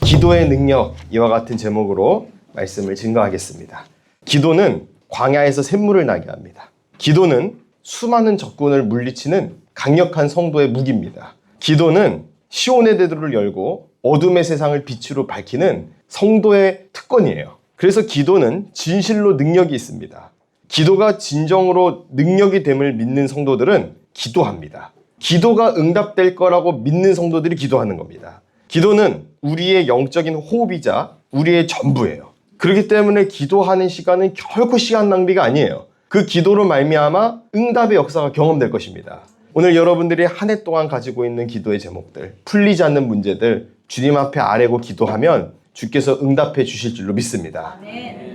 기도의 능력, 이와 같은 제목으로 말씀을 증거하겠습니다. 기도는 광야에서 샘물을 나게 합니다. 기도는 수많은 적군을 물리치는 강력한 성도의 무기입니다. 기도는 시온의 대도를 열고 어둠의 세상을 빛으로 밝히는 성도의 특권이에요. 그래서 기도는 진실로 능력이 있습니다. 기도가 진정으로 능력이 됨을 믿는 성도들은 기도합니다. 기도가 응답될 거라고 믿는 성도들이 기도하는 겁니다. 기도는 우리의 영적인 호흡이자 우리의 전부예요. 그렇기 때문에 기도하는 시간은 결코 시간 낭비가 아니에요. 그 기도로 말미암아 응답의 역사가 경험될 것입니다. 오늘 여러분들이 한 해 동안 가지고 있는 기도의 제목들, 풀리지 않는 문제들 주님 앞에 아뢰고 기도하면 주께서 응답해 주실 줄로 믿습니다. 아멘.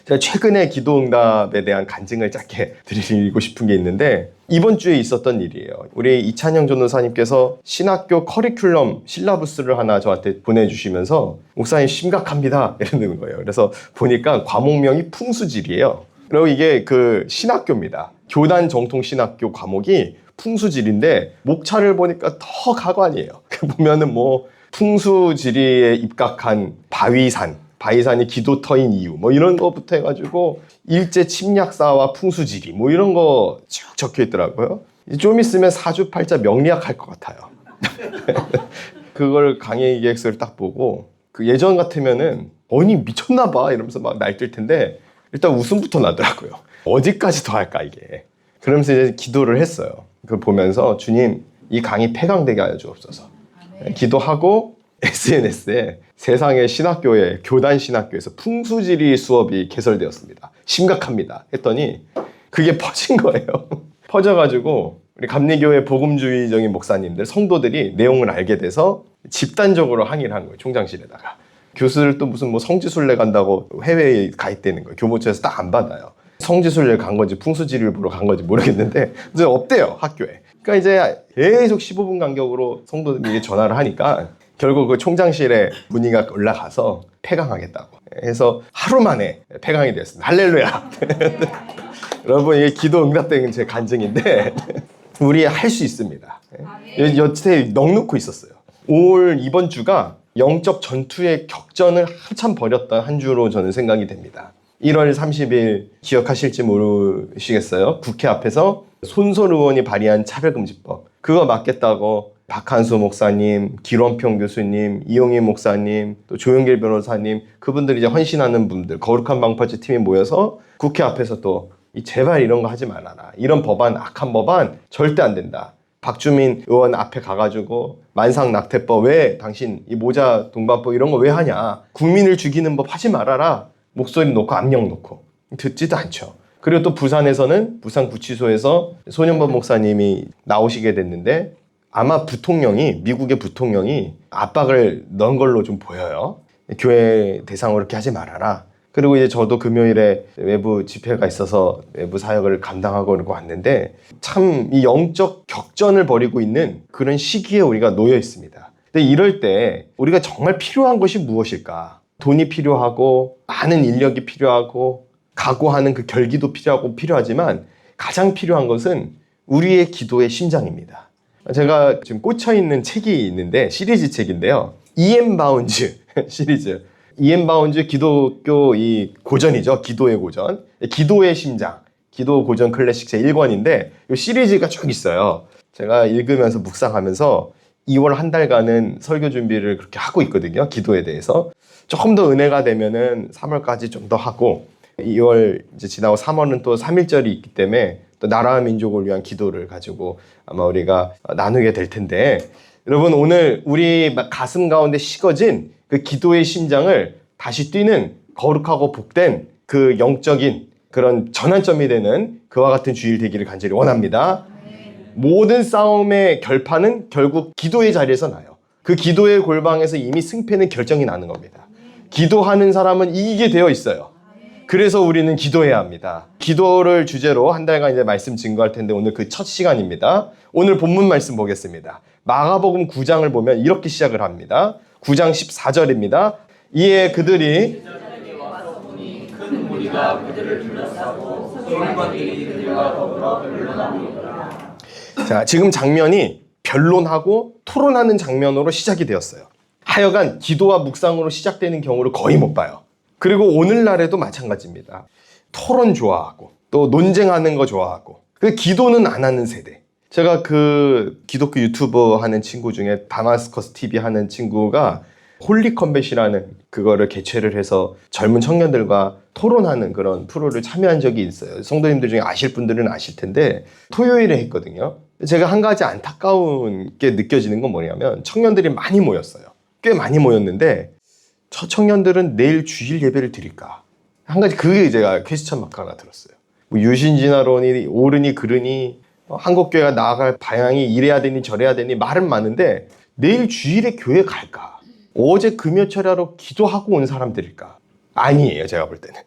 제가 최근에 기도 응답에 대한 간증을 짧게 드리고 싶은 게 있는데 이번 주에 있었던 일이에요. 우리 이찬영 전도사님께서 신학교 커리큘럼 실라부스를 하나 저한테 보내주시면서 목사님 심각합니다 이러는 거예요. 그래서 보니까 과목명이 풍수질이에요. 그리고 이게 그 신학교입니다. 교단 정통 신학교 과목이 풍수지리인데 목차를 보니까 더 가관이에요. 보면은 뭐 풍수지리에 입각한 바위산이 기도터인 이유 뭐 이런 거부터 해가지고 일제 침략사와 풍수지리 뭐 이런 거 쭉 적혀 있더라고요. 좀 있으면 사주팔자 명리학 할 것 같아요. 그걸 강의 계획서를 딱 보고 그 예전 같으면은 아니 미쳤나 봐 이러면서 막 날뛸 텐데 일단 웃음부터 나더라고요. 어디까지 더 할까 이게. 그러면서 이제 기도를 했어요. 그걸 보면서 주님 이 강의 폐강되게 하여 주옵소서. 기도하고 SNS에 세상의 신학교에 교단 신학교에서 풍수지리 수업이 개설되었습니다. 심각합니다. 했더니 그게 퍼진 거예요. 퍼져가지고 우리 감리교회 복음주의적인 목사님들, 성도들이 내용을 알게 돼서 집단적으로 항의를 한 거예요. 총장실에다가. 교수들 또 무슨 뭐 성지순례 간다고 해외에 가입되는 거예요. 교보처에서 딱 안 받아요. 성지순례 간 건지 풍수지리를 보러 간 건지 모르겠는데 이제 없대요 학교에. 그러니까 이제 계속 15분 간격으로 성도들이 전화를 하니까 결국 그 총장실에 문의가 올라가서 폐강하겠다고 해서 하루 만에 폐강이 됐습니다. 할렐루야. 여러분 이게 기도 응답된 제 간증인데 우리 할 수 있습니다. 여태 넋놓고 있었어요. 이번 주가 영적 전투의 격전을 한참 벌였던 한 주로 저는 생각이 됩니다. 1월 30일 기억하실지 모르시겠어요? 국회 앞에서 손솔 의원이 발의한 차별금지법 그거 막겠다고 박한수 목사님, 기론평 교수님, 이용희 목사님, 또 조영길 변호사님 그분들이 이제 헌신하는 분들 거룩한 방파제 팀이 모여서 국회 앞에서 또 제발 이런 거 하지 말아라. 이런 법안, 악한 법안 절대 안 된다. 박주민 의원 앞에 가가지고 만상낙태법 왜 당신 이 모자 동반법 이런 거 왜 하냐. 국민을 죽이는 법 하지 말아라. 목소리 놓고 압력 놓고 듣지도 않죠. 그리고 또 부산에서는 부산구치소에서 손현범 목사님이 나오시게 됐는데 아마 미국의 부통령이 압박을 넣은 걸로 좀 보여요. 교회 대상으로 이렇게 하지 말아라. 그리고 이제 저도 금요일에 외부 집회가 있어서 외부 사역을 감당하고 이러고 왔는데 참 이 영적 격전을 벌이고 있는 그런 시기에 우리가 놓여 있습니다. 근데 이럴 때 우리가 정말 필요한 것이 무엇일까? 돈이 필요하고 많은 인력이 필요하고 각오하는 그 결기도 필요하지만 가장 필요한 것은 우리의 기도의 심장입니다. 제가 지금 꽂혀있는 책이 있는데 시리즈 책인데요. E.M. 바운즈 시리즈. E.M. 바운즈 기독교 이 고전이죠. 기도의 고전. 기도의 심장. 기도 고전 클래식 제 1권인데 이 시리즈가 쭉 있어요. 제가 읽으면서 묵상하면서 2월 한 달간은 설교 준비를 그렇게 하고 있거든요. 기도에 대해서. 조금 더 은혜가 되면은 3월까지 좀 더 하고 2월 이제 지나고 3월은 또 3.1절이 있기 때문에 또 나라와 민족을 위한 기도를 가지고 아마 우리가 나누게 될 텐데 여러분 오늘 우리 가슴 가운데 식어진 그 기도의 심장을 다시 뛰는 거룩하고 복된 그 영적인 그런 전환점이 되는 그와 같은 주일 되기를 간절히 원합니다. 모든 싸움의 결판은 결국 기도의 자리에서 나요. 그 기도의 골방에서 이미 승패는 결정이 나는 겁니다. 기도하는 사람은 이기게 되어 있어요. 그래서 우리는 기도해야 합니다. 기도를 주제로 한 달간 이제 말씀 증거할 텐데 오늘 그 첫 시간입니다. 오늘 본문 말씀 보겠습니다. 마가복음 9장을 보면 이렇게 시작을 합니다. 9장 14절입니다. 이에 그들이 큰 무리가 그들을 둘러싸고 서기관들이 그들과 더불어 변론하니라. 자, 지금 장면이 변론하고 토론하는 장면으로 시작이 되었어요. 하여간 기도와 묵상으로 시작되는 경우를 거의 못 봐요. 그리고 오늘날에도 마찬가지입니다. 토론 좋아하고 또 논쟁하는 거 좋아하고 그 기도는 안 하는 세대. 제가 그 기독교 유튜버 하는 친구 중에 다마스커스 TV 하는 친구가 홀리 컴뱃이라는 그거를 개최를 해서 젊은 청년들과 토론하는 그런 프로를 참여한 적이 있어요. 성도님들 중에 아실 분들은 아실 텐데 토요일에 했거든요. 제가 한 가지 안타까운 게 느껴지는 건 뭐냐면 청년들이 많이 모였어요. 꽤 많이 모였는데 저 청년들은 내일 주일 예배를 드릴까? 한 가지 그게 제가 퀘스천 마크 하나 들었어요. 뭐 유신진화론이 옳으니 그르니 한국교회가 나아갈 방향이 이래야 되니 저래야 되니 말은 많은데 내일 주일에 교회 갈까? 어제 금요철야로 기도하고 온 사람들일까? 아니에요, 제가 볼 때는.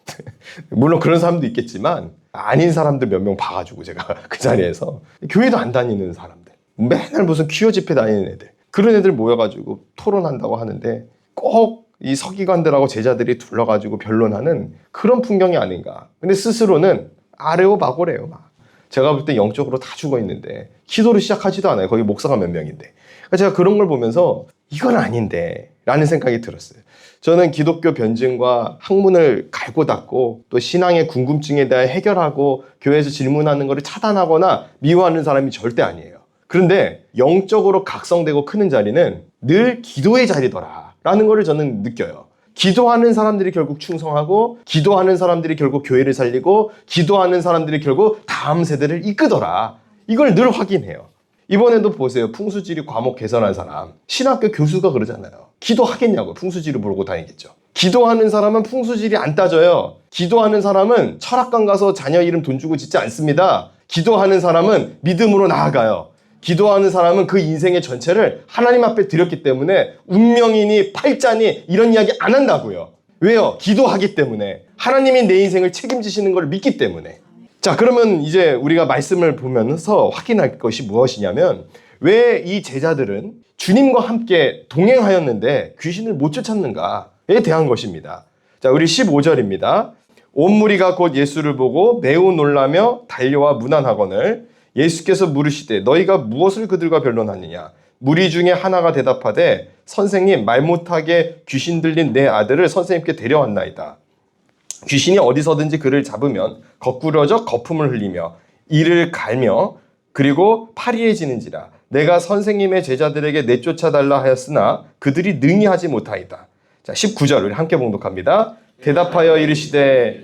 물론 그런 사람도 있겠지만 아닌 사람들 몇 명 봐가지고 제가 그 자리에서 교회도 안 다니는 사람들, 맨날 무슨 퀴어 집회 다니는 애들, 그런 애들 모여가지고 토론한다고 하는데 꼭 이 서기관들하고 제자들이 둘러가지고 변론하는 그런 풍경이 아닌가. 근데 스스로는 아레오바고래요. 막. 제가 볼 때 영적으로 다 죽어 있는데 기도를 시작하지도 않아요. 거기 목사가 몇 명인데. 제가 그런 걸 보면서 이건 아닌데 라는 생각이 들었어요. 저는 기독교 변증과 학문을 갈고 닦고 또 신앙의 궁금증에 대해 해결하고 교회에서 질문하는 것을 차단하거나 미워하는 사람이 절대 아니에요. 그런데 영적으로 각성되고 크는 자리는 늘 기도의 자리더라 라는 것을 저는 느껴요. 기도하는 사람들이 결국 충성하고 기도하는 사람들이 결국 교회를 살리고 기도하는 사람들이 결국 다음 세대를 이끄더라. 이걸 늘 확인해요. 이번에도 보세요. 풍수지리 과목 개설한 사람. 신학교 교수가 그러잖아요. 기도하겠냐고. 풍수지리 모르고 다니겠죠. 기도하는 사람은 풍수지리 안 따져요. 기도하는 사람은 철학관 가서 자녀 이름 돈 주고 짓지 않습니다. 기도하는 사람은 믿음으로 나아가요. 기도하는 사람은 그 인생의 전체를 하나님 앞에 드렸기 때문에 운명이니 팔자니 이런 이야기 안 한다고요. 왜요? 기도하기 때문에. 하나님이 내 인생을 책임지시는 걸 믿기 때문에. 자, 그러면 이제 우리가 말씀을 보면서 확인할 것이 무엇이냐면 왜 이 제자들은 주님과 함께 동행하였는데 귀신을 못 쫓았는가에 대한 것입니다. 자, 우리 15절입니다. 온 무리가 곧 예수를 보고 매우 놀라며 달려와 문안하거늘 예수께서 물으시되 너희가 무엇을 그들과 변론하느냐? 무리 중에 하나가 대답하되 선생님 말 못하게 귀신 들린 내 아들을 선생님께 데려왔나이다. 귀신이 어디서든지 그를 잡으면 거꾸러져 거품을 흘리며 이를 갈며 그리고 파리해지는지라. 내가 선생님의 제자들에게 내쫓아달라 하였으나 그들이 능히 하지 못하이다. 자, 19절 우리 함께 봉독합니다. 대답하여 이르시되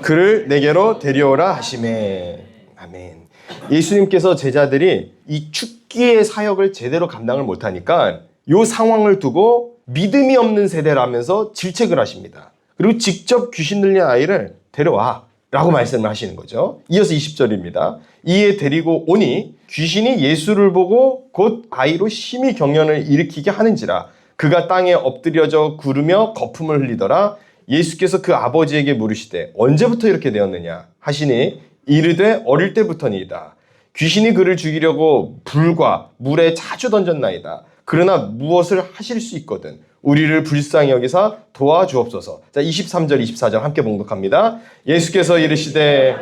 그를 내게로 데려오라 하시매. 아멘. 예수님께서 제자들이 이 축기의 사역을 제대로 감당을 못하니까 이 상황을 두고 믿음이 없는 세대라면서 질책을 하십니다. 그리고 직접 귀신 들린 아이를 데려와 라고 말씀을 하시는 거죠. 이어서 20절입니다. 이에 데리고 오니 귀신이 예수를 보고 곧 아이로 심히 경련을 일으키게 하는지라. 그가 땅에 엎드려져 구르며 거품을 흘리더라. 예수께서 그 아버지에게 물으시되 언제부터 이렇게 되었느냐 하시니 이르되 어릴 때부터니이다. 귀신이 그를 죽이려고 불과 물에 자주 던졌나이다. 그러나 무엇을 하실 수 있거든 우리를 불쌍히 여기사 도와주옵소서. 자, 23절 24절 함께 봉독합니다. 예수께서 이르시되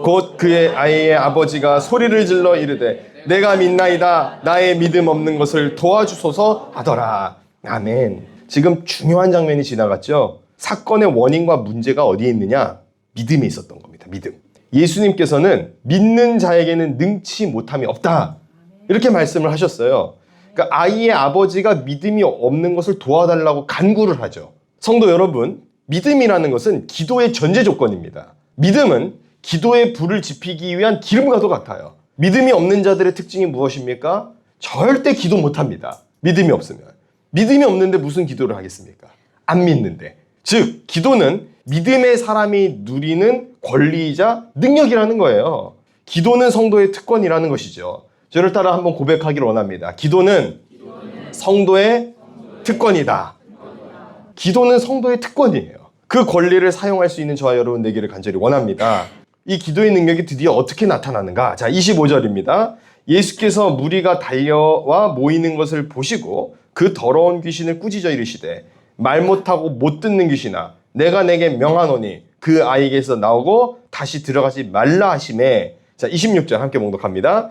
곧 그의 아이의 아버지가 소리를 질러 이르되 내가 믿나이다. 나의 믿음 없는 것을 도와주소서 하더라. 아멘. 지금 중요한 장면이 지나갔죠. 사건의 원인과 문제가 어디에 있느냐? 믿음에 있었던 겁니다. 믿음. 예수님께서는 믿는 자에게는 능치 못함이 없다. 이렇게 말씀을 하셨어요. 그러니까 아이의 아버지가 믿음이 없는 것을 도와달라고 간구를 하죠. 성도 여러분, 믿음이라는 것은 기도의 전제 조건입니다. 믿음은 기도의 불을 지피기 위한 기름과도 같아요. 믿음이 없는 자들의 특징이 무엇입니까? 절대 기도 못합니다. 믿음이 없으면. 믿음이 없는데 무슨 기도를 하겠습니까? 안 믿는데. 즉, 기도는 믿음의 사람이 누리는 권리이자 능력이라는 거예요. 기도는 성도의 특권이라는 것이죠. 저를 따라 한번 고백하기를 원합니다. 기도는 성도의 특권이다. 기도는 성도의 특권이에요. 그 권리를 사용할 수 있는 저와 여러분 되기를 간절히 원합니다. 이 기도의 능력이 드디어 어떻게 나타나는가? 자, 25절입니다. 예수께서 무리가 달려와 모이는 것을 보시고 그 더러운 귀신을 꾸짖어 이르시되 말 못하고 못 듣는 귀신아 내가 내게 명하노니 그 아이에게서 나오고 다시 들어가지 말라 하심에. 자, 26절 함께 봉독합니다.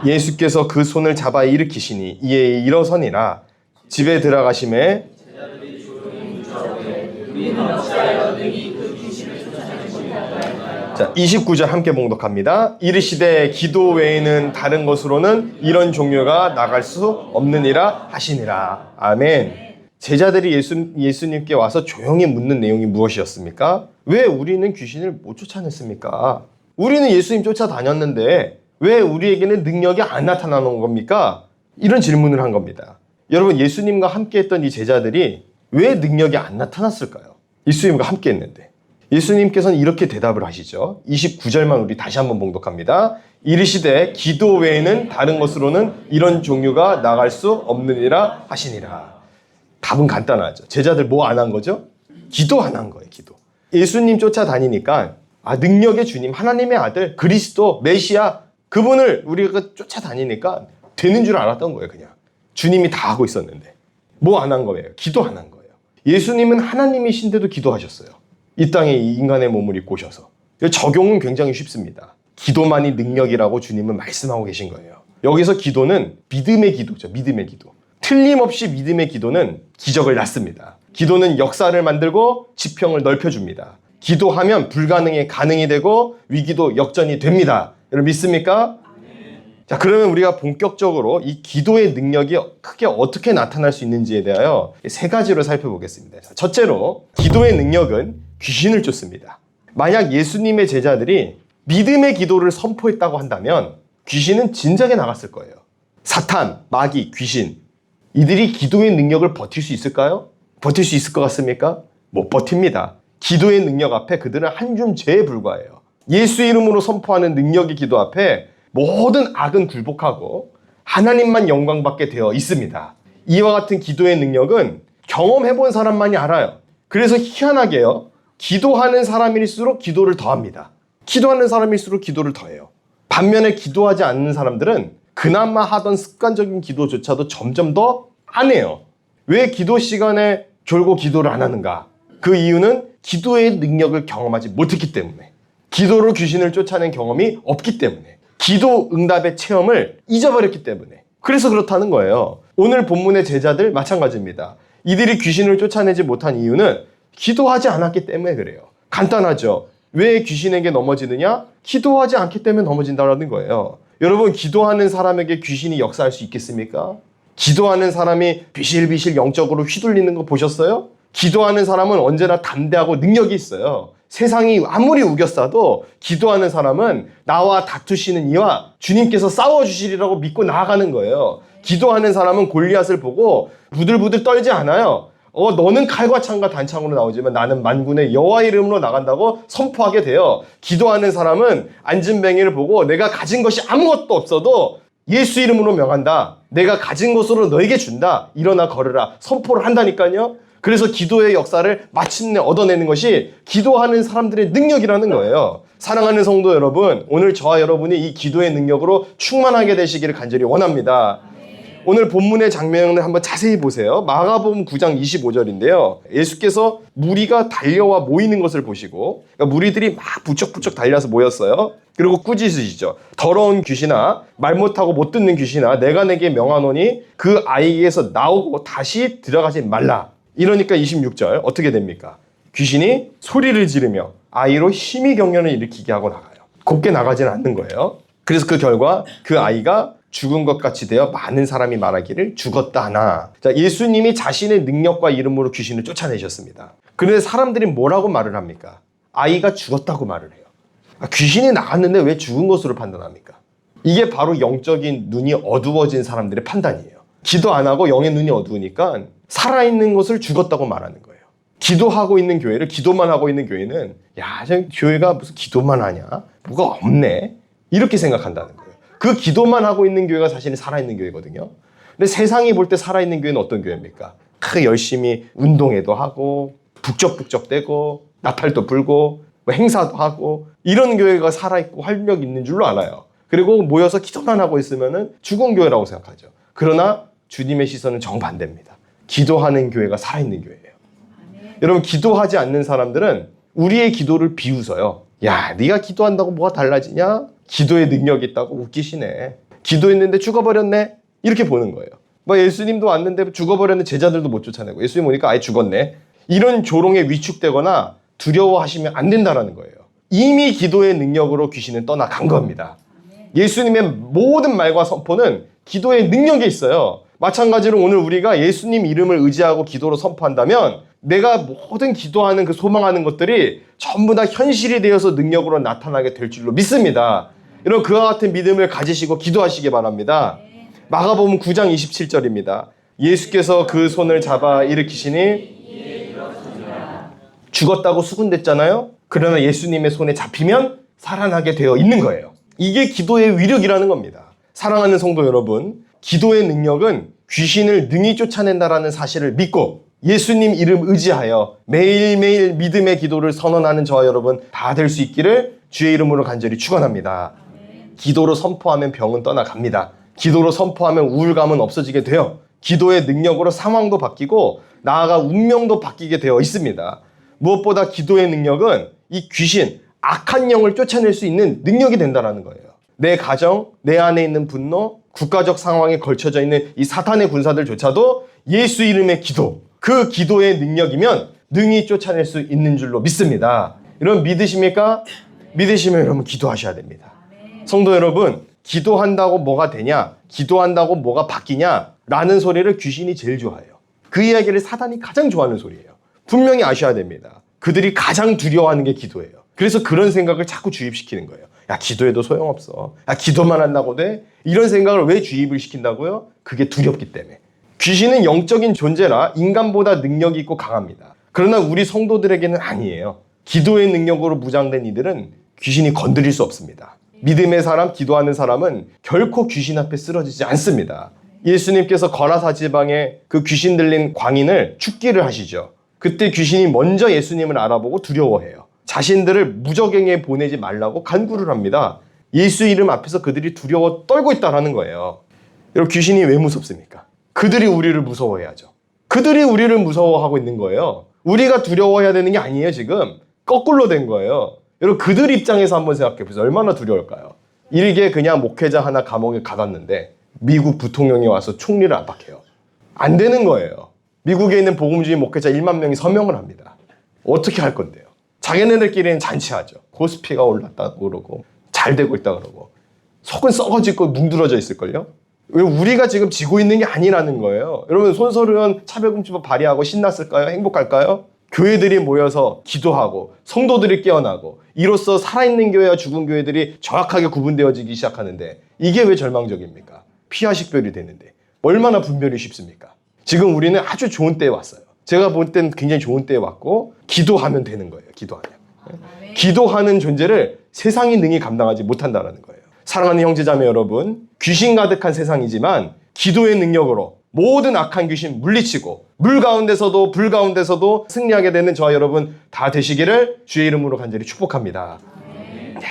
예수께서 그 손을 잡아 일으키시니 이에 일어서니라. 집에 들어가심에 자, 29절 함께 봉독합니다. 이르시되 기도 외에는 다른 것으로는 이런 종류가 나갈 수 없느니라 하시니라. 아멘. 제자들이 예수님께 와서 조용히 묻는 내용이 무엇이었습니까? 왜 우리는 귀신을 못 쫓아냈습니까? 우리는 예수님 쫓아다녔는데 왜 우리에게는 능력이 안 나타나는 겁니까? 이런 질문을 한 겁니다. 여러분, 예수님과 함께 했던 이 제자들이 왜 능력이 안 나타났을까요? 예수님과 함께 했는데. 예수님께서는 이렇게 대답을 하시죠. 29절만 우리 다시 한번 봉독합니다. 이르시되 기도 외에는 다른 것으로는 이런 종류가 나갈 수 없느니라 하시니라. 답은 간단하죠. 제자들 뭐 안 한 거죠? 기도 안 한 거예요. 기도. 예수님 쫓아다니니까 능력의 주님, 하나님의 아들, 그리스도, 메시아, 그분을 우리가 쫓아다니니까 되는 줄 알았던 거예요. 그냥 주님이 다 하고 있었는데 뭐 안 한 거예요? 기도 안 한 거예요. 예수님은 하나님이신데도 기도하셨어요. 이 땅에 이 인간의 몸을 입고 오셔서. 적용은 굉장히 쉽습니다. 기도만이 능력이라고 주님은 말씀하고 계신 거예요. 여기서 기도는 믿음의 기도죠. 믿음의 기도. 틀림없이 믿음의 기도는 기적을 낳습니다. 기도는 역사를 만들고 지평을 넓혀줍니다. 기도하면 불가능이 가능이 되고 위기도 역전이 됩니다. 여러분 믿습니까? 자, 그러면 우리가 본격적으로 이 기도의 능력이 크게 어떻게 나타날 수 있는지에 대하여 세 가지로 살펴보겠습니다. 첫째로, 기도의 능력은 귀신을 쫓습니다. 만약 예수님의 제자들이 믿음의 기도를 선포했다고 한다면 귀신은 진작에 나갔을 거예요. 사탄, 마귀, 귀신, 이들이 기도의 능력을 버틸 수 있을까요? 버틸 수 있을 것 같습니까? 못 버팁니다. 기도의 능력 앞에 그들은 한 줌 재에 불과해요. 예수 이름으로 선포하는 능력의 기도 앞에 모든 악은 굴복하고 하나님만 영광받게 되어 있습니다. 이와 같은 기도의 능력은 경험해본 사람만이 알아요. 그래서 희한하게요, 기도하는 사람일수록 기도를 더합니다. 기도하는 사람일수록 기도를 더해요. 반면에 기도하지 않는 사람들은 그나마 하던 습관적인 기도조차도 점점 더 안 해요. 왜 기도 시간에 졸고 기도를 안 하는가? 그 이유는 기도의 능력을 경험하지 못했기 때문에, 기도로 귀신을 쫓아낸 경험이 없기 때문에, 기도 응답의 체험을 잊어버렸기 때문에, 그래서 그렇다는 거예요. 오늘 본문의 제자들 마찬가지입니다. 이들이 귀신을 쫓아내지 못한 이유는 기도하지 않았기 때문에 그래요. 간단하죠. 왜 귀신에게 넘어지느냐? 기도하지 않기 때문에 넘어진다는 거예요. 여러분, 기도하는 사람에게 귀신이 역사할 수 있겠습니까? 기도하는 사람이 비실비실 영적으로 휘둘리는 거 보셨어요? 기도하는 사람은 언제나 담대하고 능력이 있어요. 세상이 아무리 우겨싸도 기도하는 사람은 나와 다투시는 이와 주님께서 싸워주시리라고 믿고 나아가는 거예요. 기도하는 사람은 골리앗을 보고 부들부들 떨지 않아요. 너는 칼과 창과 단창으로 나오지만 나는 만군의 여호와 이름으로 나간다고 선포하게 돼요. 기도하는 사람은 안진뱅이를 보고 내가 가진 것이 아무것도 없어도 예수 이름으로 명한다. 내가 가진 것으로 너에게 준다. 일어나 걸으라. 선포를 한다니까요. 그래서 기도의 역사를 마침내 얻어내는 것이 기도하는 사람들의 능력이라는 거예요. 사랑하는 성도 여러분, 오늘 저와 여러분이 이 기도의 능력으로 충만하게 되시기를 간절히 원합니다. 오늘 본문의 장면을 한번 자세히 보세요. 마가복음 9장 25절인데요. 예수께서 무리가 달려와 모이는 것을 보시고, 그러니까 무리들이 막 부쩍부쩍 달려서 모였어요. 그리고 꾸짖으시죠. 더러운 귀신아, 말 못하고 못 듣는 귀신아, 내가 내게 명하노니 그 아이에게서 나오고 다시 들어가지 말라. 이러니까 26절 어떻게 됩니까? 귀신이 소리를 지르며 아이로 심히 경련을 일으키게 하고 나가요. 곱게 나가지는 않는 거예요. 그래서 그 결과 그 아이가 죽은 것 같이 되어 많은 사람이 말하기를 죽었다 하나. 자, 예수님이 자신의 능력과 이름으로 귀신을 쫓아내셨습니다. 그런데 사람들이 뭐라고 말을 합니까? 아이가 죽었다고 말을 해요. 귀신이 나갔는데 왜 죽은 것으로 판단합니까? 이게 바로 영적인 눈이 어두워진 사람들의 판단이에요. 기도 안 하고 영의 눈이 어두우니까 살아있는 것을 죽었다고 말하는 거예요. 기도하고 있는 교회를, 기도만 하고 있는 교회는 야, 저 교회가 무슨 기도만 하냐? 뭐가 없네? 이렇게 생각한다는 거예요. 그 기도만 하고 있는 교회가 사실은 살아있는 교회거든요. 근데 세상이 볼 때 살아있는 교회는 어떤 교회입니까? 열심히 운동회도 하고 북적북적대고 나팔도 불고 뭐 행사도 하고 이런 교회가 살아있고 활력 있는 줄로 알아요. 그리고 모여서 기도만 하고 있으면은 죽은 교회라고 생각하죠. 그러나 주님의 시선은 정반대입니다. 기도하는 교회가 살아있는 교회예요. 여러분, 기도하지 않는 사람들은 우리의 기도를 비웃어요. 야, 네가 기도한다고 뭐가 달라지냐? 기도의 능력이 있다고 웃기시네. 기도했는데 죽어버렸네? 이렇게 보는 거예요. 뭐 예수님도 왔는데 죽어버렸는데 제자들도 못 쫓아내고 예수님 오니까 아예 죽었네. 이런 조롱에 위축되거나 두려워하시면 안 된다는 거예요. 이미 기도의 능력으로 귀신은 떠나간 겁니다. 예수님의 모든 말과 선포는 기도의 능력이 있어요. 마찬가지로 오늘 우리가 예수님 이름을 의지하고 기도로 선포한다면 내가 모든 기도하는 그 소망하는 것들이 전부 다 현실이 되어서 능력으로 나타나게 될 줄로 믿습니다. 여러분, 그와 같은 믿음을 가지시고 기도하시기 바랍니다. 마가복음 9장 27절입니다. 예수께서 그 손을 잡아 일으키시니 죽었다고 수군댔잖아요. 그러나 예수님의 손에 잡히면 살아나게 되어 있는 거예요. 이게 기도의 위력이라는 겁니다. 사랑하는 성도 여러분, 기도의 능력은 귀신을 능히 쫓아낸다라는 사실을 믿고 예수님 이름 의지하여 매일매일 믿음의 기도를 선언하는 저와 여러분 다 될 수 있기를 주의 이름으로 간절히 축원합니다. 기도로 선포하면 병은 떠나갑니다. 기도로 선포하면 우울감은 없어지게 돼요. 기도의 능력으로 상황도 바뀌고 나아가 운명도 바뀌게 되어 있습니다. 무엇보다 기도의 능력은 이 귀신, 악한 영을 쫓아낼 수 있는 능력이 된다는 거예요. 내 가정, 내 안에 있는 분노, 국가적 상황에 걸쳐져 있는 이 사탄의 군사들조차도 예수 이름의 기도, 그 기도의 능력이면 능히 쫓아낼 수 있는 줄로 믿습니다. 여러분 믿으십니까? 믿으시면 여러분 기도하셔야 됩니다. 성도 여러분, 기도한다고 뭐가 되냐? 기도한다고 뭐가 바뀌냐? 라는 소리를 귀신이 제일 좋아해요. 그 이야기를 사단이 가장 좋아하는 소리예요. 분명히 아셔야 됩니다. 그들이 가장 두려워하는 게 기도예요. 그래서 그런 생각을 자꾸 주입시키는 거예요. 야, 기도해도 소용없어. 야, 기도만 한다고 돼? 이런 생각을 왜 주입을 시킨다고요? 그게 두렵기 때문에. 귀신은 영적인 존재라 인간보다 능력이 있고 강합니다. 그러나 우리 성도들에게는 아니에요. 기도의 능력으로 무장된 이들은 귀신이 건드릴 수 없습니다. 믿음의 사람, 기도하는 사람은 결코 귀신 앞에 쓰러지지 않습니다. 예수님께서 거라사 지방에 그 귀신 들린 광인을 죽기를 하시죠. 그때 귀신이 먼저 예수님을 알아보고 두려워해요. 자신들을 무적행에 보내지 말라고 간구를 합니다. 예수 이름 앞에서 그들이 두려워 떨고 있다는 거예요. 여러분, 귀신이 왜 무섭습니까? 그들이 우리를 무서워해야죠. 그들이 우리를 무서워하고 있는 거예요. 우리가 두려워해야 되는 게 아니에요. 지금 거꾸로 된 거예요. 여러분, 그들 입장에서 한번 생각해 보세요. 얼마나 두려울까요? 이게 그냥 목회자 하나 감옥에 가뒀는데 미국 부통령이 와서 총리를 압박해요. 안 되는 거예요. 미국에 있는 복음주의 목회자 1만 명이 서명을 합니다. 어떻게 할 건데요? 자기네들끼리는 잔치하죠. 코스피가 올랐다고 그러고 잘 되고 있다 그러고 속은 썩어지고 뭉들어져 있을걸요? 왜 우리가 지금 지고 있는 게 아니라는 거예요. 여러분, 손소리원 차별금지법 발의하고 신났을까요? 행복할까요? 교회들이 모여서 기도하고 성도들이 깨어나고 이로써 살아있는 교회와 죽은 교회들이 정확하게 구분되어지기 시작하는데 이게 왜 절망적입니까? 피하식별이 되는데 얼마나 분별이 쉽습니까? 지금 우리는 아주 좋은 때에 왔어요. 제가 볼 때는 굉장히 좋은 때에 왔고 기도하면 되는 거예요. 기도하면. 기도하는 존재를 세상이 능히 감당하지 못한다는 거예요. 사랑하는 형제자매 여러분, 귀신 가득한 세상이지만 기도의 능력으로 모든 악한 귀신 물리치고 물 가운데서도 불 가운데서도 승리하게 되는 저와 여러분 다 되시기를 주의 이름으로 간절히 축복합니다.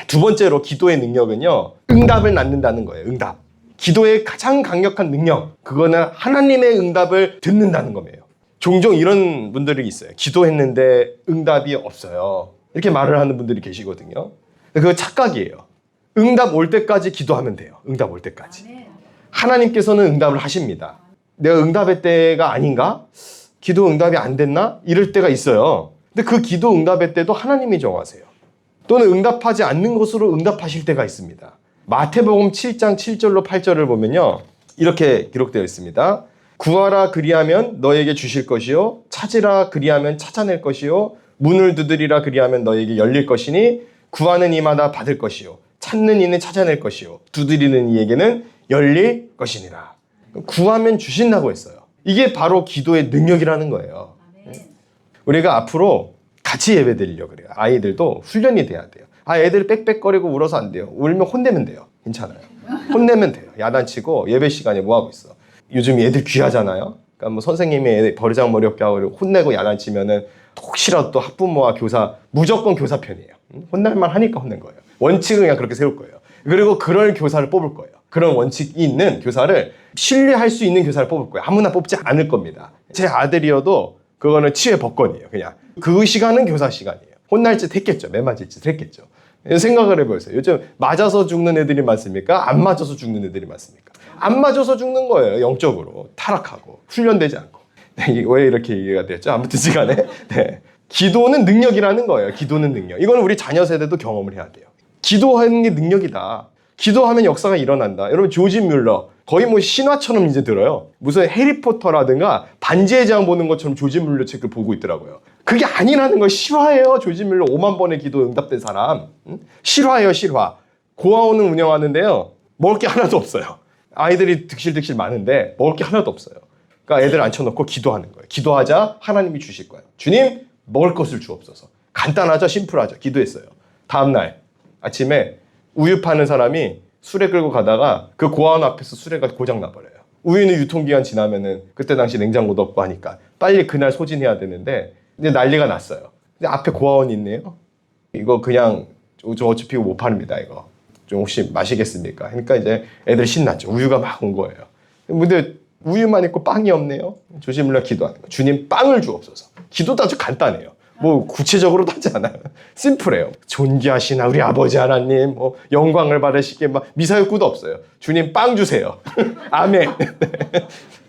두 번째로 기도의 능력은요, 응답을 낳는다는 거예요. 응답. 기도의 가장 강력한 능력, 그거는 하나님의 응답을 듣는다는 거예요. 종종 이런 분들이 있어요. 기도했는데 응답이 없어요. 이렇게 말을 하는 분들이 계시거든요. 그거 착각이에요. 응답 올 때까지 기도하면 돼요. 응답 올 때까지. 하나님께서는 응답을 하십니다. 내가 응답의 때가 아닌가? 기도 응답이 안 됐나? 이럴 때가 있어요. 근데 그 기도 응답의 때도 하나님이 정하세요. 또는 응답하지 않는 것으로 응답하실 때가 있습니다. 마태복음 7장 7절로 8절을 보면요, 이렇게 기록되어 있습니다. 구하라 그리하면 너에게 주실 것이요, 찾으라 그리하면 찾아낼 것이요, 문을 두드리라 그리하면 너에게 열릴 것이니 구하는 이마다 받을 것이요, 찾는 이는 찾아낼 것이요, 두드리는 이에게는 열릴 것이니라. 구하면 주신다고 했어요. 이게 바로 기도의 능력이라는 거예요. 우리가 앞으로 같이 예배 드리려고 그래요. 아이들도 훈련이 돼야 돼요. 애들 빽빽거리고 울어서 안 돼요. 울면 혼내면 돼요. 괜찮아요. 혼내면 돼요. 야단치고 예배 시간에 뭐 하고 있어. 요즘 애들 귀하잖아요. 그러니까 뭐 선생님이 애들 버르장머리 없게 하고 혼내고 야단치면은 혹시라도 또 학부모와 교사 무조건 교사 편이에요. 혼날만 하니까 혼낸 거예요. 원칙은 그냥 그렇게 세울 거예요. 그리고 그럴 교사를 뽑을 거예요. 그런 원칙이 있는 교사를, 신뢰할 수 있는 교사를 뽑을 거예요. 아무나 뽑지 않을 겁니다. 제 아들이어도 그거는 치외 법권이에요. 그냥 그 시간은 교사 시간이에요. 혼날 짓 했겠죠. 매 맞을 짓 했겠죠. 생각을 해보세요. 요즘 맞아서 죽는 애들이 많습니까? 안 맞아서 죽는 애들이 많습니까? 안 맞아서 죽는 거예요. 영적으로 타락하고 훈련되지 않고. 네, 왜 이렇게 얘기가 됐죠? 아무튼 시간에 네. 기도는 능력이라는 거예요. 기도는 능력. 이거는 우리 자녀 세대도 경험을 해야 돼요. 기도하는 게 능력이다. 기도하면 역사가 일어난다. 여러분 조지 뮬러 거의 뭐 신화처럼 이제 들어요. 무슨 해리포터라든가 반지의 제왕 보는 것처럼 조지 뮬러 책을 보고 있더라고요. 그게 아니라는 거. 실화예요. 조지 뮬러 5만 번의 기도 응답된 사람. 실화예요. 실화. 고아원을 운영하는데요. 먹을 게 하나도 없어요. 아이들이 득실득실 많은데 먹을 게 하나도 없어요. 그러니까 애들 앉혀놓고 기도하는 거예요. 기도하자 하나님이 주실 거예요. 주님 먹을 것을 주옵소서. 간단하죠. 심플하죠. 기도했어요. 다음날 아침에 우유 파는 사람이 수레 끌고 가다가 그 고아원 앞에서 수레가 고장 나버려요. 우유는 유통기한 지나면은 그때 당시 냉장고도 없고 하니까 빨리 그날 소진해야 되는데 이제 난리가 났어요. 근데 앞에 고아원이 있네요. 이거 그냥 저 어차피 못 파릅니다. 이거 좀 혹시 마시겠습니까? 그러니까 이제 애들 신났죠. 우유가 막 온 거예요. 근데 우유만 있고 빵이 없네요. 조지 뮬러 기도하는 거. 주님 빵을 주옵소서. 기도도 아주 간단해요. 뭐 구체적으로도 하지 않아요. 심플해요. 존귀하시나 우리 아버지 하나님, 뭐 영광을 받으시게 막 미사역구도 없어요. 주님 빵 주세요. 아멘.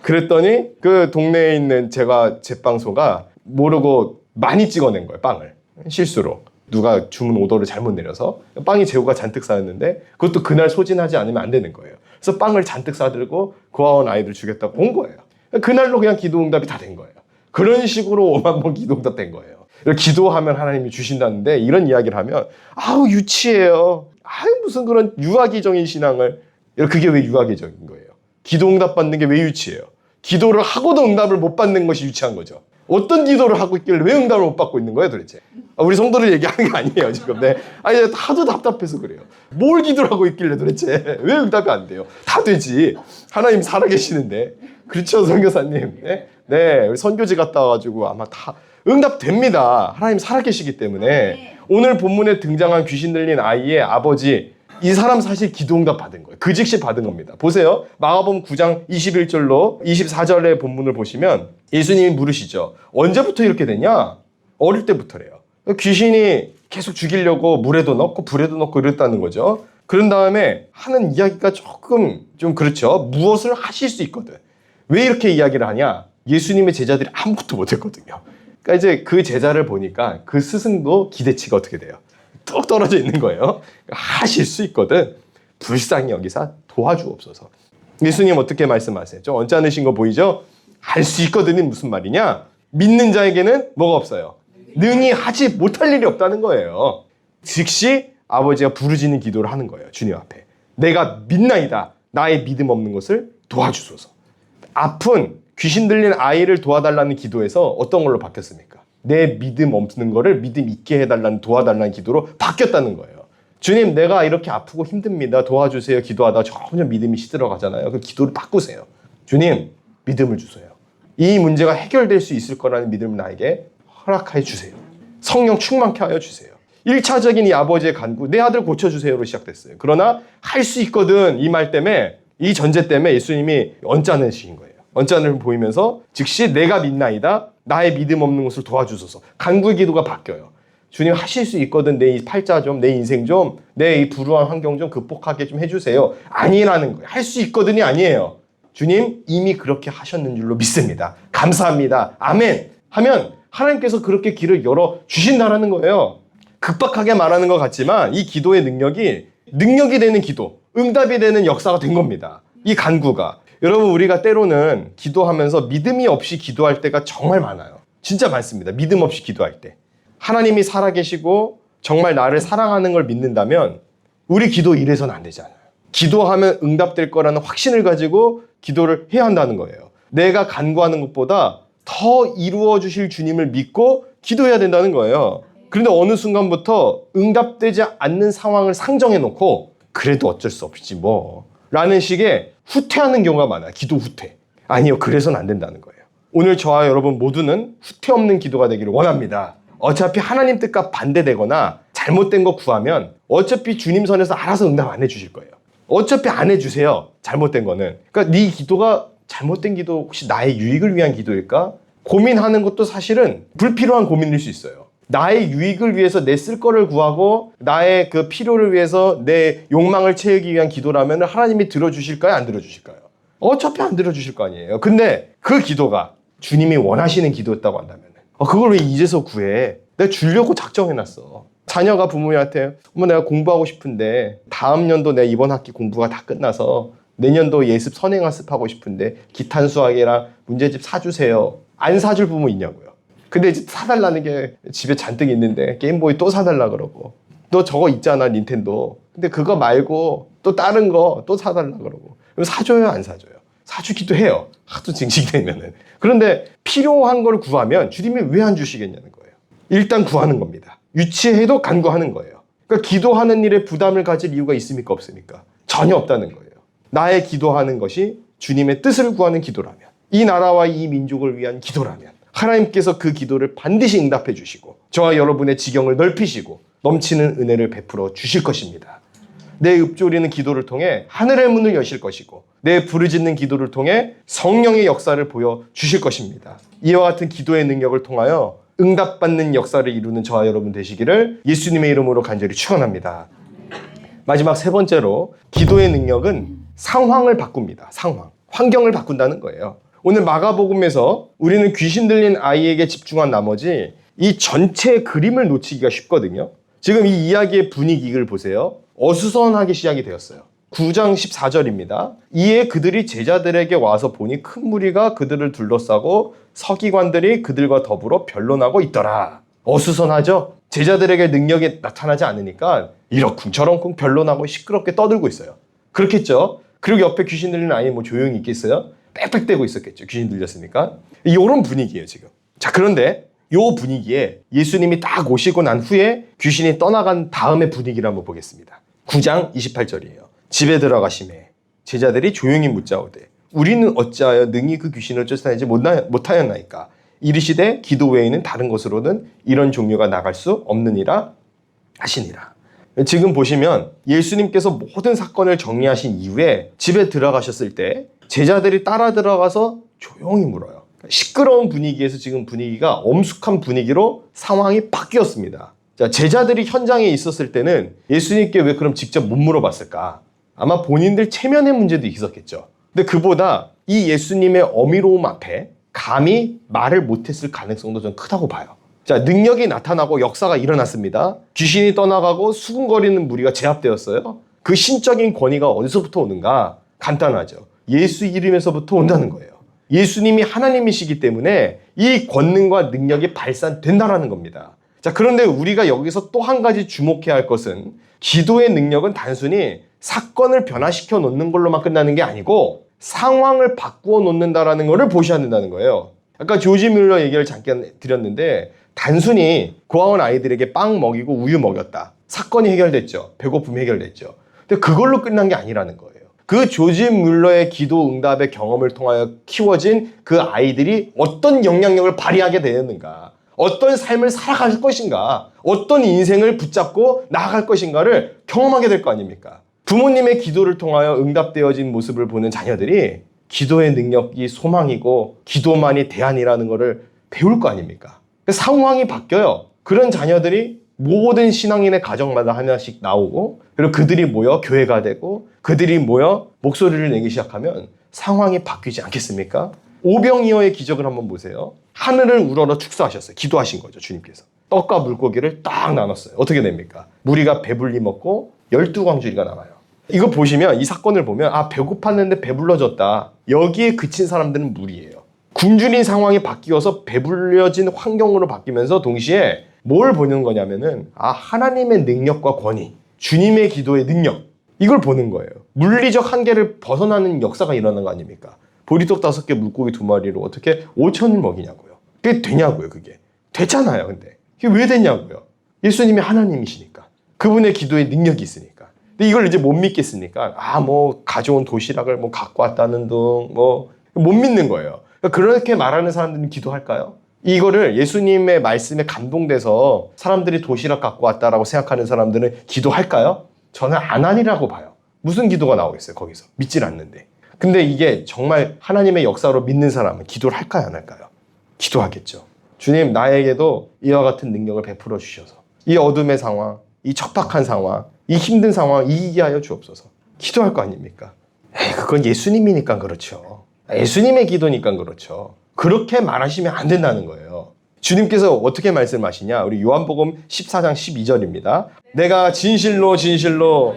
그랬더니 그 동네에 있는 제가 제빵소가 모르고 많이 찍어낸 거예요. 빵을 실수로. 누가 주문 오더를 잘못 내려서 빵이 재고가 잔뜩 쌓였는데 그것도 그날 소진하지 않으면 안 되는 거예요. 그래서 빵을 잔뜩 싸들고 고아원 아이들 주겠다고 온 거예요. 그날로 그냥 기도응답이 다 된 거예요. 그런 식으로 5만 번 기도응답 된 거예요. 기도하면 하나님이 주신다는데 이런 이야기를 하면 아우 유치해요. 아유 무슨 그런 유아기적인 신앙을. 그게 왜 유아기적인 거예요? 기도응답 받는 게 왜 유치해요? 기도를 하고도 응답을 못 받는 것이 유치한 거죠. 어떤 기도를 하고 있길래 왜 응답을 못 받고 있는 거예요 도대체? 우리 성도들 얘기하는 게 아니에요 지금. 네. 아니 하도 답답해서 그래요. 뭘 기도를 하고 있길래 도대체 왜 응답이 안 돼요? 다 되지. 하나님 살아계시는데. 그렇죠 선교사님. 네, 네. 우리 선교지 갔다 와가지고 아마 다 응답됩니다. 하나님 살아계시기 때문에. 오늘 본문에 등장한 귀신 들린 아이의 아버지, 이 사람 사실 기도응답 받은 거예요. 그 즉시 받은 겁니다. 보세요. 마가복음 9장 21절로 24절의 본문을 보시면 예수님이 물으시죠. 언제부터 이렇게 됐냐? 어릴 때부터래요. 귀신이 계속 죽이려고 물에도 넣고 불에도 넣고 이랬다는 거죠. 그런 다음에 하는 이야기가 조금 좀 그렇죠. 무엇을 하실 수 있거든. 왜 이렇게 이야기를 하냐? 예수님의 제자들이 아무것도 못했거든요. 그러니까 이제 그 제자를 보니까 그 스승도 기대치가 어떻게 돼요? 뚝 떨어져 있는 거예요. 하실 수 있거든. 불쌍히 여기사 도와주옵소서. 예수님 어떻게 말씀하세요? 좀 언짢으신 거 보이죠? 할 수 있거든이 무슨 말이냐? 믿는 자에게는 뭐가 없어요? 능히 하지 못할 일이 없다는 거예요. 즉시 아버지가 부르짖는 기도를 하는 거예요. 주님 앞에. 내가 믿나이다. 나의 믿음 없는 것을 도와주소서. 아픈 귀신 들린 아이를 도와달라는 기도에서 어떤 걸로 바뀌었습니까? 내 믿음 없는 거를 믿음 있게 해달라는 도와달라는 기도로 바뀌었다는 거예요. 주님 내가 이렇게 아프고 힘듭니다. 도와주세요. 기도하다가 전혀 믿음이 시들어가잖아요. 그 기도를 바꾸세요. 주님 믿음을 주세요. 이 문제가 해결될 수 있을 거라는 믿음을 나에게 허락하여 주세요. 성령 충만케 하여 주세요. 1차적인 이 아버지의 간구, 내 아들 고쳐주세요로 시작됐어요. 그러나 할 수 있거든 이 말 때문에, 이 전제 때문에 예수님이 언짢으신 거예요. 언짢음을 보이면서 즉시 내가 믿나이다. 나의 믿음 없는 것을 도와주소서. 간구의 기도가 바뀌어요. 주님 하실 수 있거든 내 이 팔자 좀, 내 인생 좀, 내 이 불우한 환경 좀 극복하게 좀 해주세요. 아니라는 거예요. 할 수 있거든이 아니에요. 주님 이미 그렇게 하셨는 줄로 믿습니다. 감사합니다. 아멘 하면 하나님께서 그렇게 길을 열어 주신다라는 거예요. 급박하게 말하는 것 같지만 이 기도의 능력이 되는 기도, 응답이 되는 역사가 된 겁니다. 이 간구가. 여러분 우리가 때로는 기도하면서 믿음이 없이 기도할 때가 정말 많아요. 진짜 많습니다. 믿음 없이 기도할 때. 하나님이 살아계시고 정말 나를 사랑하는 걸 믿는다면 우리 기도 이래서는 안 되잖아요. 기도하면 응답될 거라는 확신을 가지고 기도를 해야 한다는 거예요. 내가 간구하는 것보다 더 이루어 주실 주님을 믿고 기도해야 된다는 거예요. 그런데 어느 순간부터 응답되지 않는 상황을 상정해 놓고 그래도 어쩔 수 없지 뭐 라는 식의 후퇴하는 경우가 많아요. 기도 후퇴. 아니요, 그래서는 안 된다는 거예요. 오늘 저와 여러분 모두는 후퇴 없는 기도가 되기를 원합니다. 어차피 하나님 뜻과 반대되거나 잘못된 거 구하면 어차피 주님 선에서 알아서 응답 안 해주실 거예요. 어차피 안 해주세요. 잘못된 거는. 그러니까 네 기도가 잘못된 기도 혹시 나의 유익을 위한 기도일까? 고민하는 것도 사실은 불필요한 고민일 수 있어요. 나의 유익을 위해서 내 쓸 거를 구하고 나의 그 필요를 위해서 내 욕망을 채우기 위한 기도라면 하나님이 들어주실까요? 안 들어주실까요? 어차피 안 들어주실 거 아니에요. 근데 그 기도가 주님이 원하시는 기도였다고 한다면 그걸 왜 이제서 구해? 내가 주려고 작정해놨어. 자녀가 부모님한테 어머 내가 공부하고 싶은데 다음 연도 내가 이번 학기 공부가 다 끝나서 내년도 예습 선행학습하고 싶은데 기탄 수학이랑 문제집 사주세요. 안 사줄 부모 있냐고요. 근데 이제 사달라는 게 집에 잔뜩 있는데 게임보이 또 사달라 그러고 너 저거 있잖아 닌텐도. 근데 그거 말고 또 다른 거 또 사달라 그러고 그럼 사줘요 안 사줘요? 사주기도 해요. 하도 징징대면은. 그런데 필요한 걸 구하면 주님이 왜 안 주시겠냐는 거예요. 일단 구하는 겁니다. 유치해도 간구하는 거예요. 그러니까 기도하는 일에 부담을 가질 이유가 있습니까 없습니까? 전혀 없다는 거예요. 나의 기도하는 것이 주님의 뜻을 구하는 기도라면, 이 나라와 이 민족을 위한 기도라면 하나님께서 그 기도를 반드시 응답해 주시고 저와 여러분의 지경을 넓히시고 넘치는 은혜를 베풀어 주실 것입니다. 내 읊조리는 기도를 통해 하늘의 문을 여실 것이고 내 부르짖는 기도를 통해 성령의 역사를 보여주실 것입니다. 이와 같은 기도의 능력을 통하여 응답받는 역사를 이루는 저와 여러분 되시기를 예수님의 이름으로 간절히 축원합니다. 마지막 세 번째로 기도의 능력은 상황을 바꿉니다. 상황, 환경을 바꾼다는 거예요. 오늘 마가복음에서 우리는 귀신 들린 아이에게 집중한 나머지 이 전체 그림을 놓치기가 쉽거든요. 지금 이 이야기의 분위기를 보세요. 어수선하게 시작이 되었어요. 9장 14절입니다. 이에 그들이 제자들에게 와서 보니 큰 무리가 그들을 둘러싸고 서기관들이 그들과 더불어 변론하고 있더라. 어수선하죠? 제자들에게 능력이 나타나지 않으니까 이러쿵 저러쿵 변론하고 시끄럽게 떠들고 있어요. 그렇겠죠? 그리고 옆에 귀신 들리는 아이 뭐 조용히 있겠어요? 빽빽대고 있었겠죠. 귀신 들렸으니까. 이런 분위기예요 지금. 자, 그런데 이 분위기에 예수님이 딱 오시고 난 후에 귀신이 떠나간 다음의 분위기를 한번 보겠습니다. 9장 28절이에요. 집에 들어가시매 제자들이 조용히 묻자오되 우리는 어찌하여 능히 그 귀신을 쫓아내지 못하였나이까. 이르시되 기도 외에는 다른 것으로는 이런 종류가 나갈 수 없느니라 하시니라. 지금 보시면 예수님께서 모든 사건을 정리하신 이후에 집에 들어가셨을 때 제자들이 따라 들어가서 조용히 물어요. 시끄러운 분위기에서 지금 분위기가 엄숙한 분위기로 상황이 바뀌었습니다. 자, 제자들이 현장에 있었을 때는 예수님께 왜 그럼 직접 못 물어봤을까? 아마 본인들 체면의 문제도 있었겠죠. 근데 그보다 이 예수님의 어미로움 앞에 감히 말을 못했을 가능성도 좀 크다고 봐요. 자, 능력이 나타나고 역사가 일어났습니다. 귀신이 떠나가고 수군거리는 무리가 제압되었어요. 그 신적인 권위가 어디서부터 오는가? 간단하죠. 예수 이름에서부터 온다는 거예요. 예수님이 하나님이시기 때문에 이 권능과 능력이 발산된다라는 겁니다. 자, 그런데 우리가 여기서 또 한 가지 주목해야 할 것은 기도의 능력은 단순히 사건을 변화시켜 놓는 걸로만 끝나는 게 아니고 상황을 바꾸어 놓는다라는 것을 보셔야 된다는 거예요. 아까 조지 뮬러 얘기를 잠깐 드렸는데 단순히 고아원 아이들에게 빵 먹이고 우유 먹였다. 사건이 해결됐죠. 배고픔이 해결됐죠. 근데 그걸로 끝난 게 아니라는 거예요. 그 조지 뮬러의 기도 응답의 경험을 통하여 키워진 그 아이들이 어떤 영향력을 발휘하게 되었는가, 어떤 삶을 살아갈 것인가, 어떤 인생을 붙잡고 나아갈 것인가를 경험하게 될 거 아닙니까? 부모님의 기도를 통하여 응답되어진 모습을 보는 자녀들이 기도의 능력이 소망이고 기도만이 대안이라는 것을 배울 거 아닙니까? 상황이 바뀌어요. 그런 자녀들이 모든 신앙인의 가정마다 하나씩 나오고 그리고 그들이 모여 교회가 되고 그들이 모여 목소리를 내기 시작하면 상황이 바뀌지 않겠습니까? 오병이어의 기적을 한번 보세요. 하늘을 우러러 축사하셨어요. 기도하신 거죠, 주님께서. 떡과 물고기를 딱 나눴어요. 어떻게 됩니까? 무리가 배불리 먹고 12광주리가 남아요. 이거 보시면, 이 사건을 보면 아, 배고팠는데 배불러졌다. 여기에 그친 사람들은 무리예요. 굶주린 상황이 바뀌어서 배불려진 환경으로 바뀌면서 동시에 뭘 보는 거냐면은 아, 하나님의 능력과 권위, 주님의 기도의 능력, 이걸 보는 거예요. 물리적 한계를 벗어나는 역사가 일어난 거 아닙니까? 보리떡 5개 물고기 2마리로 어떻게 5천을 먹이냐고요. 그게 되냐고요. 그게 됐잖아요. 근데 그게 왜 됐냐고요. 예수님이 하나님이시니까, 그분의 기도의 능력이 있으니까. 근데 이걸 이제 못 믿겠으니까 아, 뭐 가져온 도시락을 뭐 갖고 왔다는 둥 뭐 못 믿는 거예요. 그러니까 그렇게 말하는 사람들은 기도할까요? 이거를 예수님의 말씀에 감동돼서 사람들이 도시락 갖고 왔다라고 생각하는 사람들은 기도할까요? 저는 안 하리라고 봐요. 무슨 기도가 나오겠어요, 거기서. 믿질 않는데. 근데 이게 정말 하나님의 역사로 믿는 사람은 기도를 할까요, 안 할까요? 기도하겠죠. 주님, 나에게도 이와 같은 능력을 베풀어 주셔서 이 어둠의 상황, 이 척박한 상황, 이 힘든 상황 이기게 하여 주옵소서. 기도할 거 아닙니까? 그건 예수님이니까 그렇죠. 예수님의 기도니까 그렇죠. 그렇게 말하시면 안 된다는 거예요. 주님께서 어떻게 말씀하시냐? 우리 요한복음 14장 12절입니다. 내가 진실로 진실로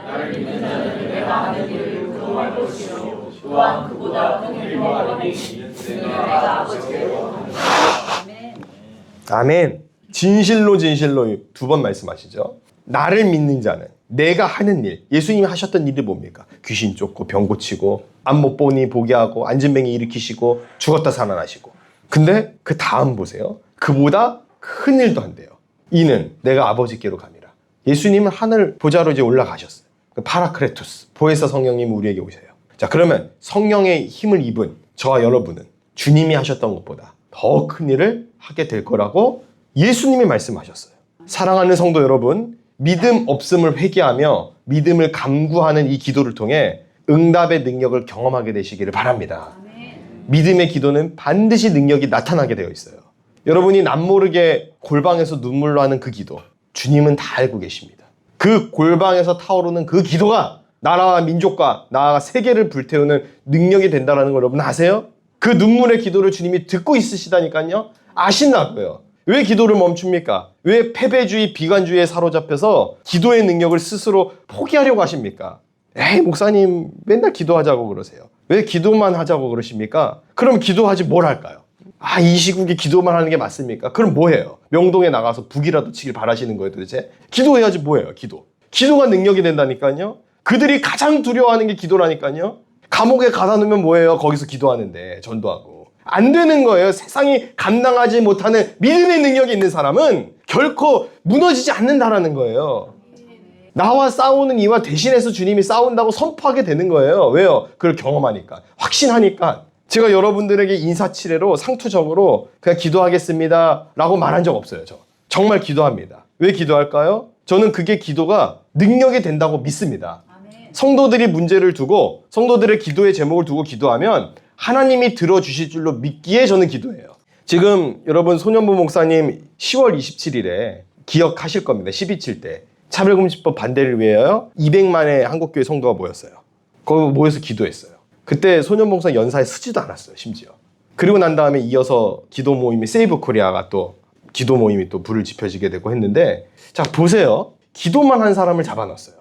나를 믿는 자는 내가 하는 일을 그동할 것이요 또한 그보다 큰 일을 행하리니 내가 아버지께로 아멘. 진실로 진실로 두 번 말씀하시죠. 나를 믿는 자는 내가 하는 일, 예수님이 하셨던 일이 뭡니까? 귀신 쫓고 병 고치고 안 못 보니 보게 하고 앉은뱅이 일으키시고 죽었다 살아나시고. 근데 그 다음 보세요. 그보다 큰 일도 한대요. 이는 내가 아버지께로 감이라. 예수님은 하늘 보좌로 이제 올라가셨어요. 그 파라크레토스, 보혜사 성령님이 우리에게 오세요. 자, 그러면 성령의 힘을 입은 저와 여러분은 주님이 하셨던 것보다 더 큰 일을 하게 될 거라고 예수님이 말씀하셨어요. 사랑하는 성도 여러분, 믿음 없음을 회개하며 믿음을 감구하는 이 기도를 통해 응답의 능력을 경험하게 되시기를 바랍니다. 믿음의 기도는 반드시 능력이 나타나게 되어 있어요. 여러분이 남모르게 골방에서 눈물로 하는 그 기도, 주님은 다 알고 계십니다. 그 골방에서 타오르는 그 기도가 나라와 민족과 나아가 세계를 불태우는 능력이 된다는 걸 여러분 아세요? 그 눈물의 기도를 주님이 듣고 있으시다니까요. 아신다고요. 왜 기도를 멈춥니까? 왜 패배주의, 비관주의에 사로잡혀서 기도의 능력을 스스로 포기하려고 하십니까? 에이, 목사님 맨날 기도하자고 그러세요. 왜 기도만 하자고 그러십니까? 그럼 기도하지 뭘 할까요? 이 시국에 기도만 하는 게 맞습니까? 그럼 뭐해요? 명동에 나가서 북이라도 치길 바라시는 거예요 도대체? 기도해야지 뭐예요, 기도. 기도가 능력이 된다니까요. 그들이 가장 두려워하는 게 기도라니까요. 감옥에 가다 놓으면 뭐예요? 거기서 기도하는데 전도하고. 안 되는 거예요. 세상이 감당하지 못하는 믿음의 능력이 있는 사람은 결코 무너지지 않는다라는 거예요. 나와 싸우는 이와 대신해서 주님이 싸운다고 선포하게 되는 거예요. 왜요? 그걸 경험하니까. 확신하니까. 제가 여러분들에게 인사치레로 상투적으로 그냥 기도하겠습니다 라고 말한 적 없어요. 저 정말 기도합니다. 왜 기도할까요? 저는 그게 기도가 능력이 된다고 믿습니다. 성도들이 문제를 두고 성도들의 기도의 제목을 두고 기도하면 하나님이 들어주실 줄로 믿기에 저는 기도해요. 지금 여러분 소년부 목사님 10월 27일에 기억하실 겁니다. 12.7 때 차별금지법 반대를 위하여 200만의 한국교회 성도가 모였어요. 거기 모여서 기도했어요. 그때 소년부 목사 연사에 쓰지도 않았어요. 심지어. 그리고 난 다음에 이어서 기도 모임이 세이브 코리아가 또 기도 모임이 또 불을 지펴지게 되고 했는데, 자 보세요. 기도만 한 사람을 잡아놨어요.